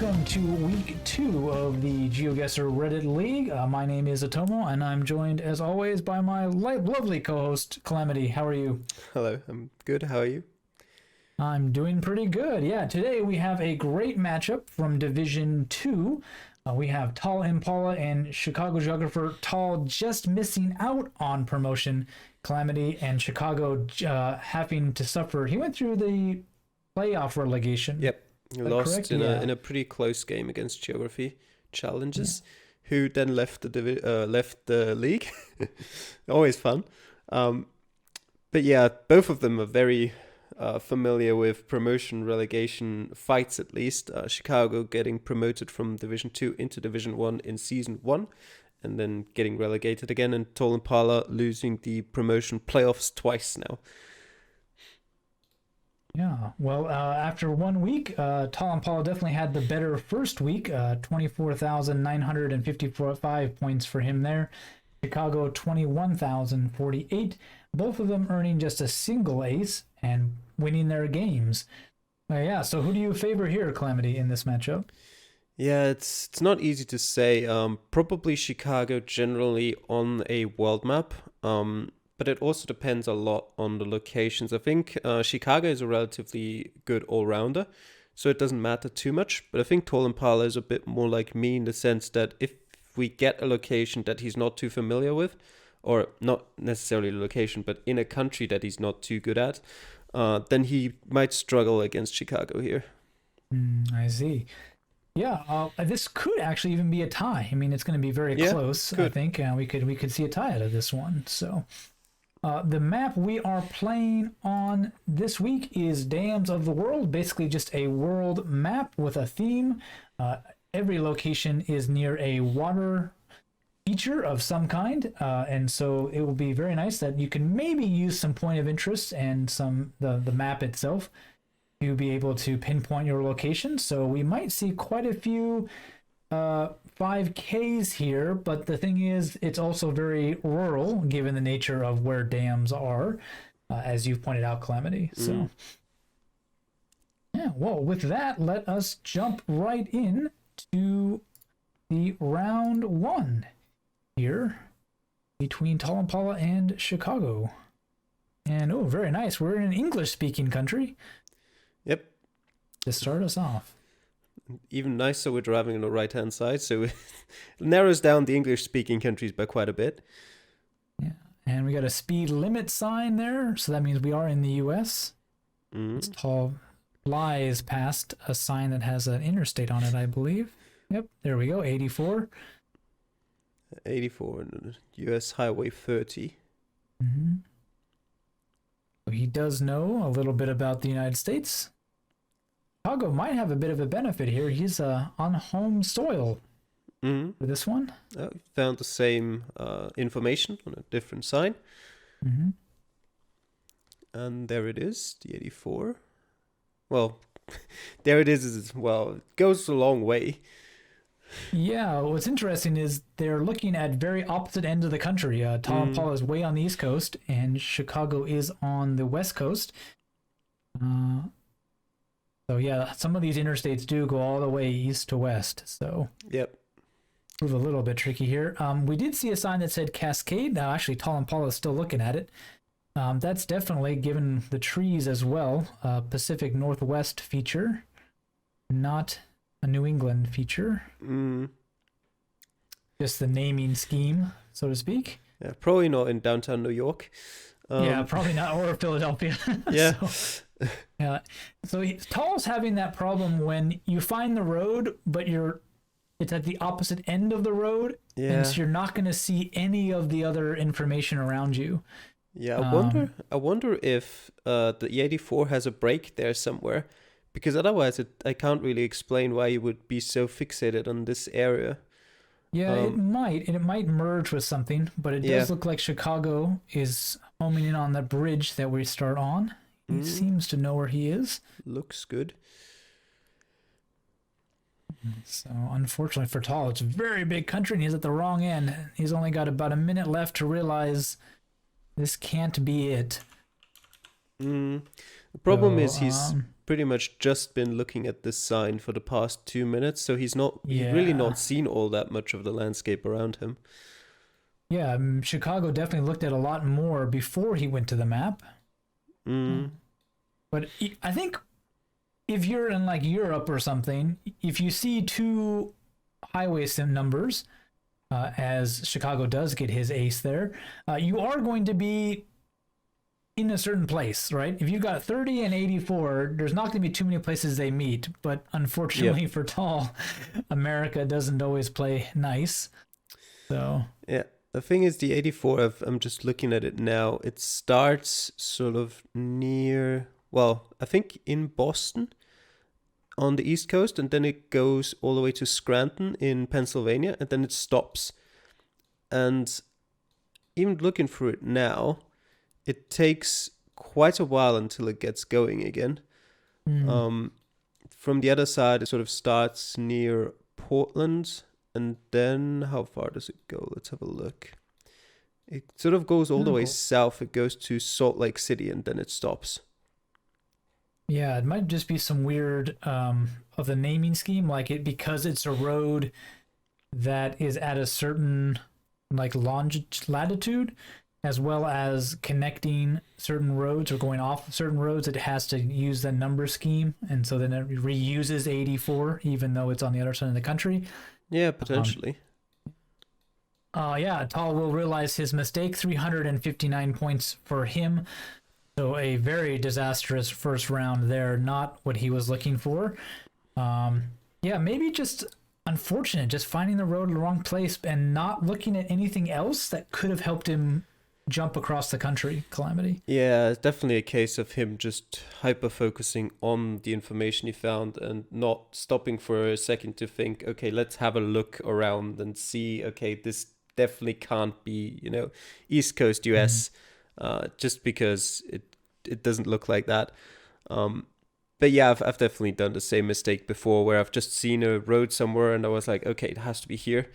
welcome to week 2 of the Geoguessr Reddit League. My name is Atomo, and I'm joined, as always, by my lovely co-host, Calamity. How are you? Hello, I'm good. How are you? I'm doing pretty good. Yeah, today we have a great matchup from Division 2. We have Tall Impala and Chicago Geographer. Tall just missing out on promotion. Calamity and Chicago having to suffer. He went through the playoff relegation. Yep, he lost correct? in a pretty close game against Geography Challenges, who then left the league. Always fun. But yeah, both of them are very familiar with promotion relegation fights, at least. Chicago getting promoted from Division 2 into Division 1 in Season 1 and then getting relegated again, and Tall Impala losing the promotion playoffs twice now. Yeah, well, after 1 week, Tall Impala definitely had the better first week, 24,955 points for him there. Chicago, 21,048. Both of them earning just a single ace and winning their games. Yeah, so who do you favor here, Calamity, in this matchup? Yeah, it's not easy to say. Probably Chicago generally on a world map. But it also depends a lot on the locations. I think Chicago is a relatively good all-rounder, so it doesn't matter too much. But I think Tall Impala is a bit more like me in the sense that if we get a location that he's not too familiar with, or not necessarily the location, but in a country that he's not too good at, then he might struggle against Chicago here. I see. Yeah, this could actually even be a tie. I mean, it's going to be very close, I think. We could see a tie out of this one, so... the map we are playing on this week is Dams of the World, basically just a world map with a theme. Every location is near a water feature of some kind, and so it will be very nice that you can maybe use some point of interest and the map itself to be able to pinpoint your location. So we might see quite a few 5Ks here, but the thing is, it's also very rural given the nature of where dams are, as you've pointed out, Calamity. So yeah, well, with that, let us jump right in to the round 1 here between Tall Impala and Chicago. And oh, very nice, we're in an English speaking country. Yep, to start us off. Even nicer, we're driving on the right-hand side, so it narrows down the English-speaking countries by quite a bit. Yeah, and we got a speed limit sign there, so that means we are in the U.S. It's Tall flies past a sign that has an interstate on it, I believe. Yep, there we go, 84. 84, U.S. Highway 30. So he does know a little bit about the United States. Chicago might have a bit of a benefit here. He's on home soil for this one. Found the same information on a different sign. And there it is, the 84. Well, there it is. Well, it goes a long way. Yeah, what's interesting is they're looking at very opposite ends of the country. Tall Impala is way on the East Coast, and Chicago is on the West Coast. So yeah, some of these interstates do go all the way east to west. So yep, prove a little bit tricky here. We did see a sign that said Cascade. Now, actually, Tall Impala is still looking at it. That's definitely, given the trees as well, Pacific Northwest feature, not a New England feature. Just the naming scheme, so to speak. Yeah, probably not in downtown New York. Yeah, probably not, or Philadelphia. Yeah. Yeah, so Tall's having that problem when you find the road, but it's at the opposite end of the road, and so you're not going to see any of the other information around you. Yeah, I wonder if the 84 has a break there somewhere, because otherwise I can't really explain why you would be so fixated on this area. Yeah, it might merge with something, but it does look like Chicago is homing in on the bridge that we start on. He seems to know where he is. Looks good. So, unfortunately for Tall, it's a very big country, and he's at the wrong end. He's only got about a minute left to realize this can't be it. The problem So, is he's pretty much just been looking at this sign for the past 2 minutes, so he's really yeah. not seen all that much of the landscape around him. Yeah, Chicago definitely looked at a lot more before he went to the map. But I think if you're in like Europe or something, if you see two highway sim numbers, as Chicago does get his ace there, you are going to be in a certain place, right? If you've got 30 and 84, there's not going to be too many places they meet. But unfortunately for Tall, America doesn't always play nice. So yeah, the thing is, the 84. I'm just looking at it now. It starts sort of near, well, I think in Boston on the East Coast, and then it goes all the way to Scranton in Pennsylvania, and then it stops. And even looking through it now, it takes quite a while until it gets going again. From the other side, it sort of starts near Portland, and then how far does it go? Let's have a look. It sort of goes all the way south. It goes to Salt Lake City, and then it stops. Yeah, it might just be some weird of the naming scheme, like it because it's a road that is at a certain like latitude, as well as connecting certain roads or going off certain roads. It has to use the number scheme, and so then it reuses 84, even though it's on the other side of the country. Yeah, potentially. Yeah, Tall will realize his mistake. 359 points for him. So a very disastrous first round there, not what he was looking for. Yeah, maybe just unfortunate, just finding the road in the wrong place and not looking at anything else that could have helped him jump across the country. Calamity. Yeah, it's definitely a case of him just hyper-focusing on the information he found and not stopping for a second to think, okay, let's have a look around and see, okay, this definitely can't be, East Coast US. Just because it doesn't look like that. But yeah, I've definitely done the same mistake before where I've just seen a road somewhere and I was like, okay, it has to be here.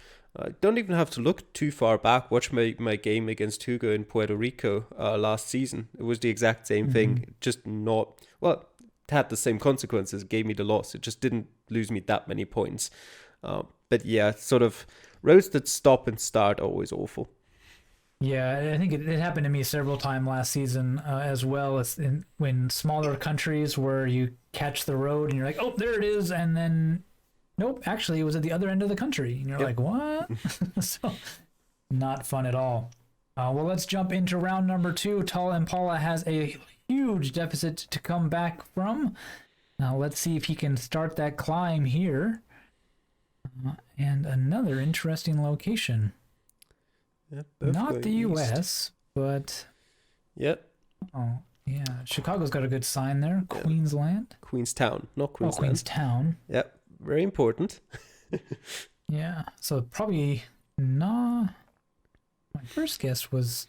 Don't even have to look too far back. Watch my game against Hugo in Puerto Rico last season. It was the exact same thing, just not, well, it had the same consequences. It gave me the loss. It just didn't lose me that many points. But yeah, sort of roads that stop and start are always awful. Yeah, I think it happened to me several times last season, as well as when smaller countries where you catch the road and you're like, oh, there it is, and then nope, actually it was at the other end of the country, and you're like, what? So not fun at all. Well, let's jump into round number 2. Tall Impala has a huge deficit to come back from. Now let's see if he can start that climb here. And another interesting location. Yep, not the US, but yep. Oh, yeah. Chicago's got a good sign there. Yeah. Queensland. Queenstown, not Queensland. Oh, Queenstown. Yep, very important. Yeah, so probably not. My first guess was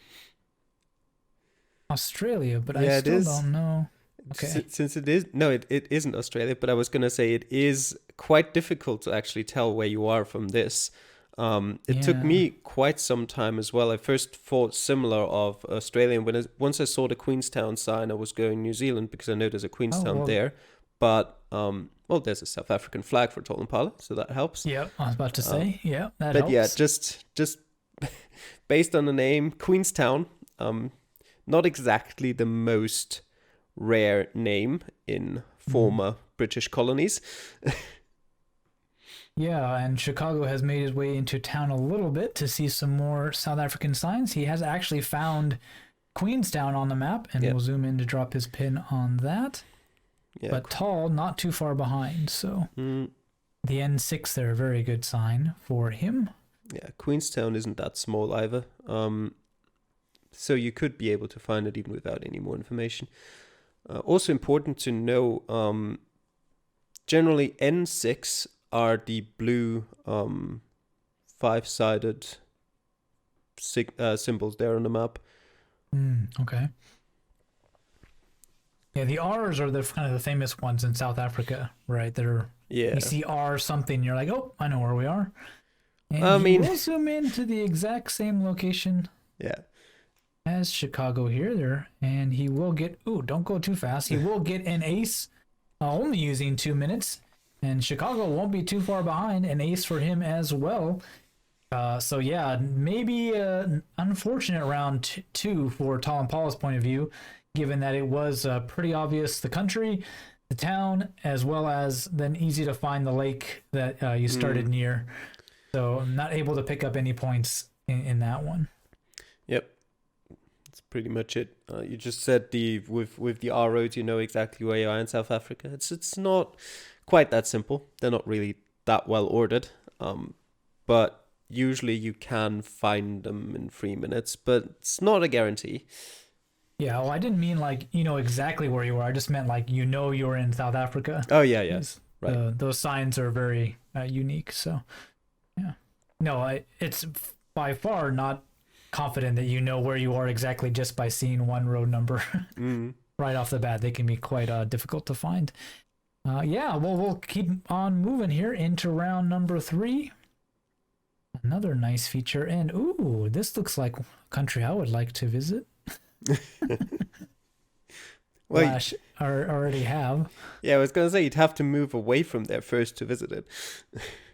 Australia, but I still don't know. Okay. Since it is, no, it isn't Australia, but I was going to say it is quite difficult to actually tell where you are from this. It took me quite some time as well. I first thought similar of Australia. And once I saw the Queenstown sign, I was going New Zealand because I know there's a Queenstown there. But, there's a South African flag for Tall Impala, so that helps. Yeah, I was about to say, that helps. But yeah, just based on the name, Queenstown, not exactly the most rare name in former British colonies. Yeah, and Chicago has made his way into town a little bit to see some more South African signs. He has actually found Queenstown on the map, and we'll zoom in to drop his pin on that. Yeah. But Tall, not too far behind, so the N6 there, very good sign for him. Yeah, Queenstown isn't that small either, so you could be able to find it even without any more information. Also important to know, generally N6 are the blue 5-sided symbols there on the map. Okay. Yeah, the R's are the kind of the famous ones in South Africa, right? You see R something, you're like, oh, I know where we are. And we'll zoom into the exact same location. Yeah. has Chicago here there, and he will get. Ooh, don't go too fast. He will get an ace, only using 2 minutes, and Chicago won't be too far behind. An ace for him as well. So yeah, maybe unfortunate round two for Tal Paula's point of view, given that it was pretty obvious the country, the town, as well as then easy to find the lake that you started near. So I'm not able to pick up any points in that one. Yep. That's pretty much it. You just said with the R roads, you know exactly where you are in South Africa. It's not quite that simple. They're not really that well ordered. But usually you can find them in 3 minutes, but it's not a guarantee. Yeah, well, I didn't mean like you know exactly where you were. I just meant like you know you're in South Africa. Oh yeah, yes, right. Those signs are very unique. So yeah, no, it's by far not confident that you know where you are exactly just by seeing one road number right off the bat. They can be quite difficult to find. Yeah, well, we'll keep on moving here into round number 3. Another nice feature, and ooh, this looks like a country I would like to visit. Well, already have. Yeah, I was gonna say you'd have to move away from there first to visit it.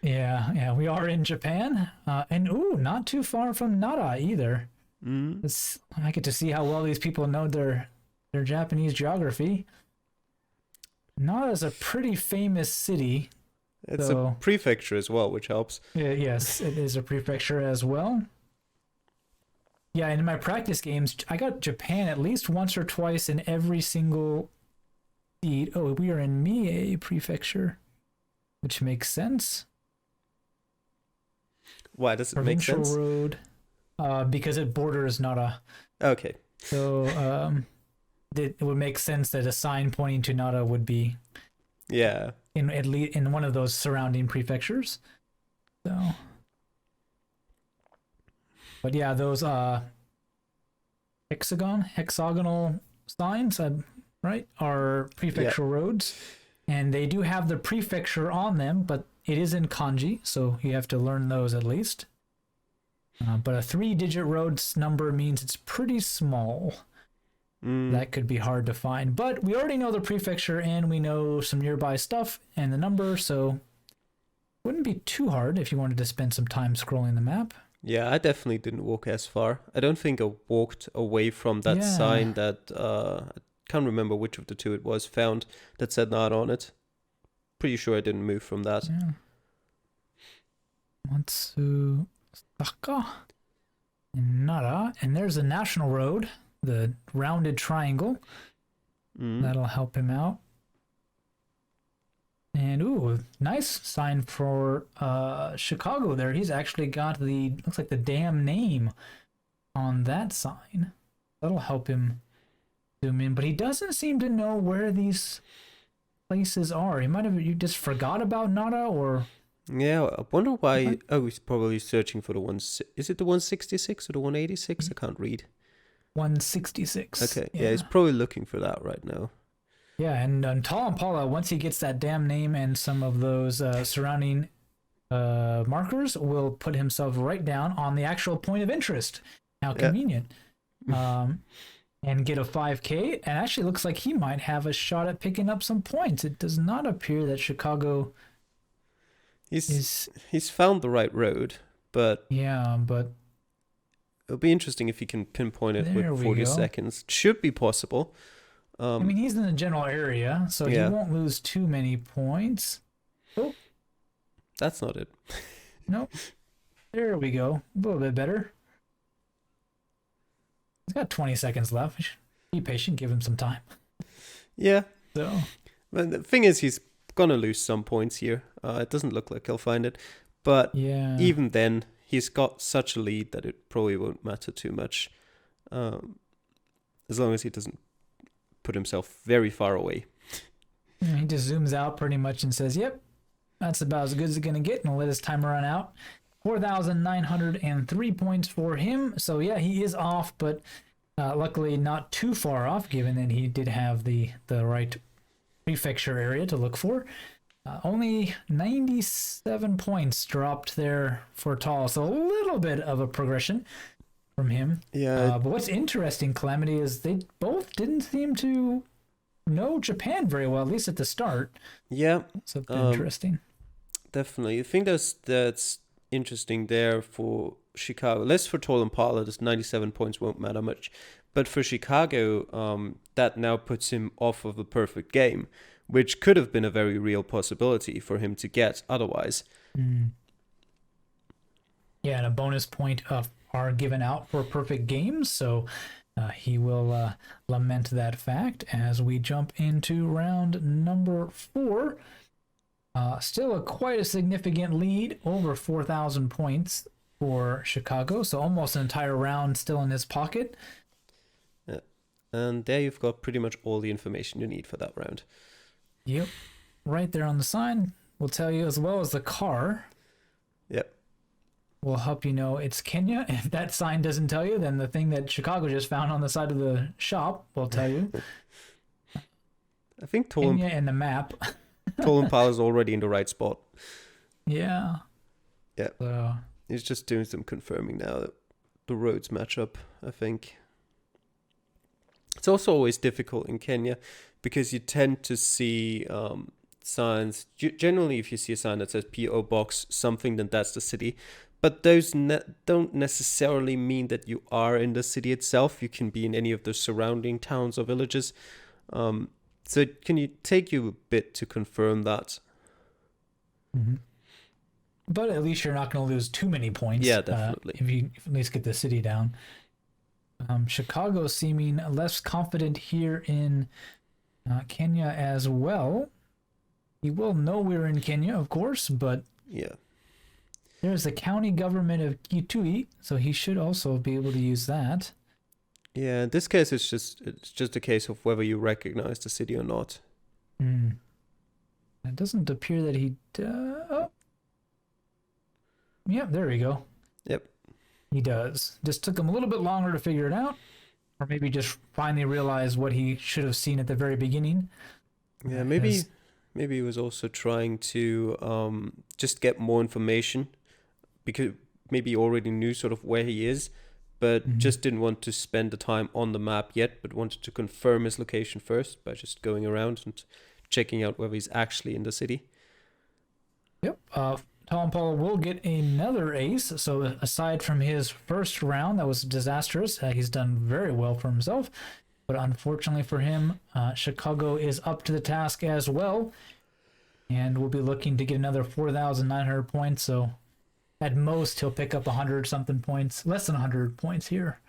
Yeah, we are in Japan, and ooh, not too far from Nara either. I get to see how well these people know their Japanese geography. Nara is a pretty famous city. It's a prefecture as well, which helps. Yes, it is a prefecture as well. Yeah, and in my practice games, I got Japan at least once or twice in every single seed. Oh, we are in Mie prefecture, which makes sense. Why does it make sense? Provincial road, because it borders Nara. Okay. So it would make sense that a sign pointing to Nara would be in at least in one of those surrounding prefectures. So, but yeah, those hexagonal signs, right, are prefecture roads, and they do have the prefecture on them, but it is in kanji, so you have to learn those at least. But a 3-digit road number means it's pretty small. That could be hard to find, but we already know the prefecture and we know some nearby stuff and the number, so wouldn't be too hard if you wanted to spend some time scrolling the map. Yeah, I definitely didn't walk as far. I don't think I walked away from that sign that I can't remember which of the two it was found that said Nara on it. Pretty sure I didn't move from that. Yeah. Matsusaka and Nara, and there's a national road, the rounded triangle. That'll help him out. And ooh, nice sign for Chicago there. He's actually got looks like the damn name on that sign. That'll help him zoom in, but he doesn't seem to know where these places are. He might have just forgot about Nara, or yeah, I wonder why. Oh, he's probably searching for the one. Is it the 166 or the 186? I can't read. 166. Okay, yeah, he's probably looking for that right now. Yeah, and Tal Paula, once he gets that damn name and some of those surrounding markers, will put himself right down on the actual point of interest. How convenient. And get a 5K. And actually looks like he might have a shot at picking up some points. It does not appear that Chicago He's found the right road, but... Yeah, but... It'll be interesting if he can pinpoint it with 40 seconds. It should be possible. I mean, he's in the general area, so he won't lose too many points. Oh. That's not it. Nope. There we go. A little bit better. He's got 20 seconds left. Be patient. Give him some time. Yeah. So. But the thing is, he's going to lose some points here. It doesn't look like he'll find it. But even then, he's got such a lead that it probably won't matter too much. As long as he doesn't put himself very far away. He just zooms out pretty much and says, yep, that's about as good as it's going to get, and let his timer run out. 4,903 points for him. So yeah, he is off, but luckily not too far off, given that he did have the right prefecture area to look for. Only 97 points dropped there for Tal, so a little bit of a progression. from him. Yeah. But what's interesting, Calamity, is they both didn't seem to know Japan very well, at least at the start. Yeah. So interesting. Definitely. I think that's interesting there for Chicago. Less for Tall Impala, this 97 points won't matter much. But for Chicago, that now puts him off of the perfect game, which could have been a very real possibility for him to get otherwise. Yeah, and a bonus point are given out for perfect games, so he will lament that fact as we jump into round number 4. Still quite a significant lead, over 4,000 points for Chicago, so almost an entire round still in his pocket. Yeah. And there you've got pretty much all the information you need for that round. Yep, right there on the sign will tell you, as well as the car. Yep. Will help you know it's Kenya. If that sign doesn't tell you, then the thing that Chicago just found on the side of the shop will tell you. I think Kenya and the map. Tall Impala is already in the right spot. Yeah. Yeah. So he's just doing some confirming now that the roads match up, I think. It's also always difficult in Kenya because you tend to see signs. Generally, if you see a sign that says P.O. Box something, then that's the city. But those don't necessarily mean that you are in the city itself. You can be in any of the surrounding towns or villages. So can you take you a bit to confirm that? Mm-hmm. But at least you're not going to lose too many points. Yeah, definitely. If you at least get the city down. Chicago seeming less confident here in Kenya as well. He will know we're in Kenya, of course, but yeah, there's the county government of Kitui, so he should also be able to use that. Yeah, in this case, it's just a case of whether you recognize the city or not. It doesn't appear that he... oh. Yep, there we go. Yep. He does. Just took him a little bit longer to figure it out. Or maybe just finally realize what he should have seen at the very beginning. Yeah, maybe he was also trying to just get more information, because maybe he already knew sort of where he is, but just didn't want to spend the time on the map yet, but wanted to confirm his location first by just going around and checking out whether he's actually in the city. Yep. Tom Paul will get another ace. So aside from his first round, that was disastrous. He's done very well for himself. But unfortunately for him, Chicago is up to the task as well. And we'll be looking to get another 4,900 points. So at most, he'll pick up 100-something points. Less than 100 points here.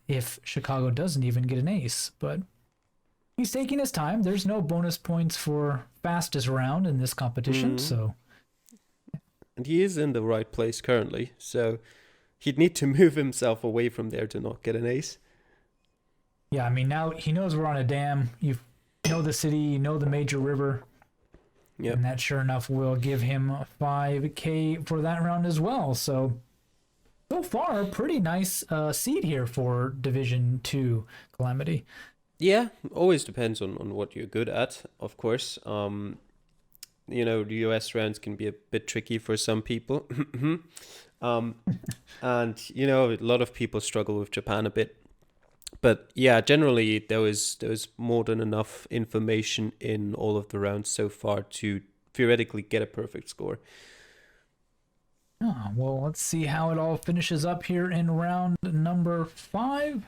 If Chicago doesn't even get an ace. But he's taking his time. There's no bonus points for fastest round in this competition. So... And he is in the right place currently, so he'd need to move himself away from there to not get an ace. Yeah, I mean, now he knows we're on a dam. You know the city, you know the major river. Yep. And that, sure enough, will give him 5K for that round as well. So far, pretty nice seed here for Division 2 Calamity. Yeah, always depends on what you're good at, of course. You know, the US rounds can be a bit tricky for some people. And, you know, a lot of people struggle with Japan a bit. But yeah, generally there was more than enough information in all of the rounds so far to theoretically get a perfect score. Oh, well, let's see how it all finishes up here in round number 5.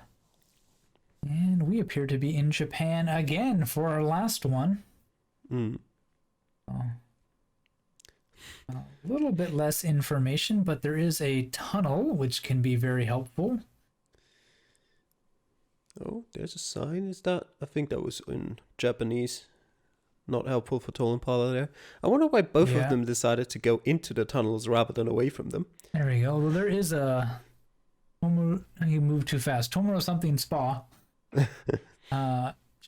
And we appear to be in Japan again for our last one. A little bit less information, but there is a tunnel, which can be very helpful. Oh, there's a sign. Is that? I think that was in Japanese. Not helpful for Tall Impala there. I wonder why both of them decided to go into the tunnels rather than away from them. There we go. Well, there is a... You moved too fast. Tomoro something spa.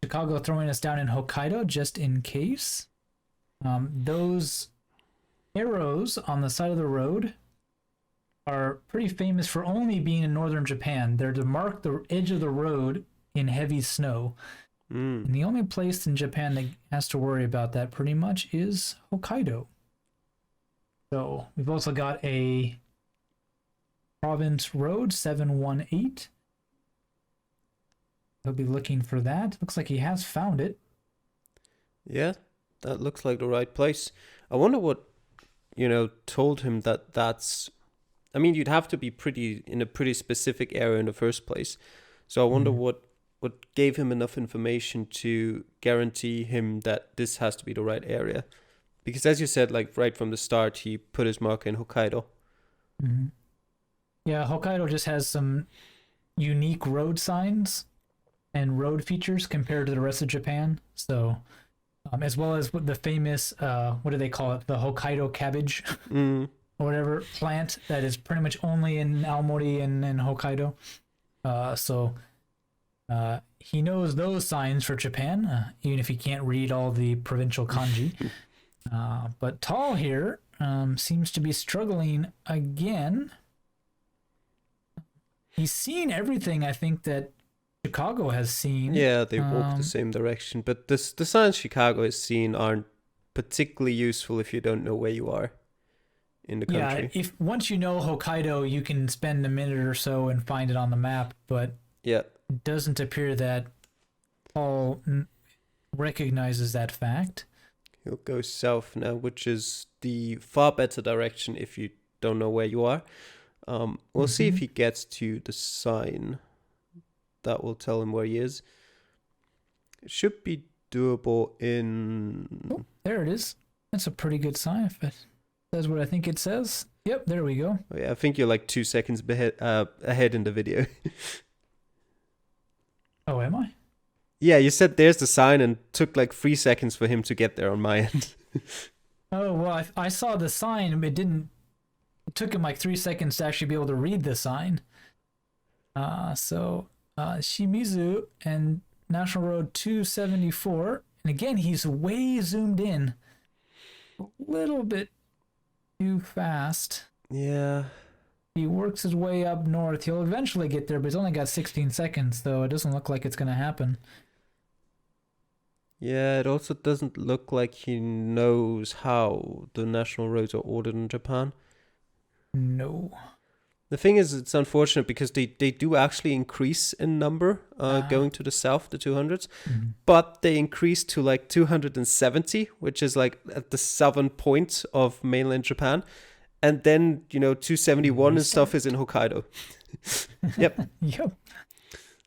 Chicago throwing us down in Hokkaido just in case. Those arrows on the side of the road are pretty famous for only being in northern Japan. They're to mark the edge of the road in heavy snow. And the only place in Japan that has to worry about that pretty much is Hokkaido. So we've also got a Province Road 718. He'll be looking for that. Looks like he has found it. Yeah, that looks like the right place. I wonder what, told him that that's... I mean, you'd have to be in a pretty specific area in the first place. So I wonder what gave him enough information to guarantee him that this has to be the right area. Because as you said, like right from the start, he put his marker in Hokkaido. Mm-hmm. Yeah, Hokkaido just has some unique road signs and road features compared to the rest of Japan. So, as well as the famous, what do they call it? The Hokkaido cabbage or whatever plant that is pretty much only in Aomori and Hokkaido. So he knows those signs for Japan, even if he can't read all the provincial kanji. But Tall here seems to be struggling again. He's seen everything I think that Chicago has seen. Yeah, they walk the same direction. But the signs Chicago has seen aren't particularly useful if you don't know where you are in the country. Yeah, if once you know Hokkaido, you can spend a minute or so and find it on the map. But yeah, it doesn't appear that Paul recognizes that fact. He'll go south now, which is the far better direction if you don't know where you are. We'll see if he gets to the sign. That will tell him where he is. It should be doable in... Oh, there it is. That's a pretty good sign if it says what I think it says. Yep, there we go. Oh, yeah, I think you're like 2 seconds ahead in the video. Oh, am I? Yeah, you said there's the sign and took like 3 seconds for him to get there on my end. Oh, well, I saw the sign. It took him like 3 seconds to actually be able to read the sign. So Shimizu and National Road 274. And again, he's way zoomed in. A little bit too fast. Yeah. He works his way up north. He'll eventually get there, but he's only got 16 seconds, though. It doesn't look like it's going to happen. Yeah, it also doesn't look like he knows how the national roads are ordered in Japan. No. The thing is, it's unfortunate because they do actually increase in number going to the south, the 200s, but they increase to like 270, which is like at the southern point of mainland Japan. And then, 271 and stuff is in Hokkaido. Yep. Yep.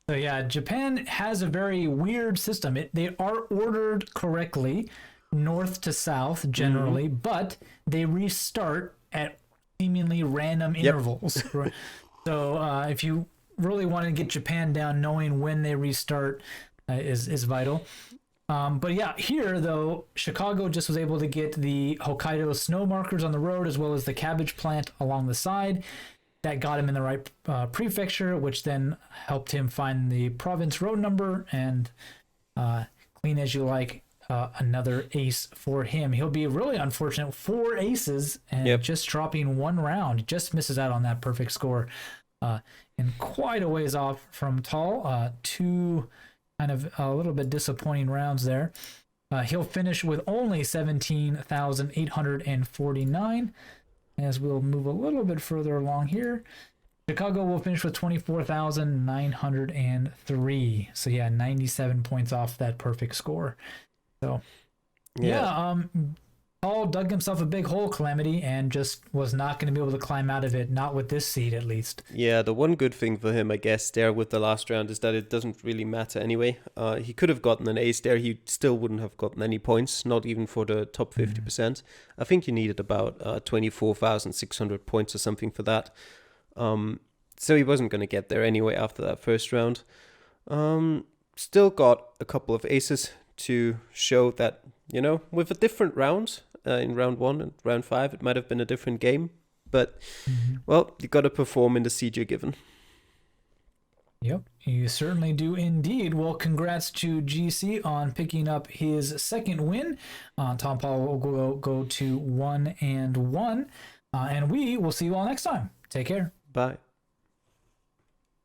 So yeah, Japan has a very weird system. They are ordered correctly, north to south generally, but they restart at seemingly random intervals. Right? So if you really want to get Japan down, knowing when they restart is vital. But yeah, here though, Chicago just was able to get the Hokkaido snow markers on the road as well as the cabbage plant along the side. That got him in the right prefecture, which then helped him find the province road number and clean as you like, another ace for him. He'll be really unfortunate. 4 aces and just dropping 1 round. Just misses out on that perfect score. And quite a ways off from Tall. 2 kind of a little bit disappointing rounds there. He'll finish with only 17,849. As we'll move a little bit further along here, Chicago will finish with 24,903. So yeah, 97 points off that perfect score. So Paul dug himself a big hole, Calamity, and just was not going to be able to climb out of it, not with this seed at least. Yeah, the one good thing for him, I guess, there with the last round is that it doesn't really matter anyway. He could have gotten an ace there. He still wouldn't have gotten any points, not even for the top 50%. I think you needed about 24,600 points or something for that. So he wasn't going to get there anyway after that first round. Still got a couple of aces to show that, with a different round, in round 1 and round 5, it might have been a different game. But, well, you got to perform in the seed you're given. Yep, you certainly do indeed. Well, congrats to GC on picking up his second win. Tom Paul will go to 1-1. And we will see you all next time. Take care. Bye.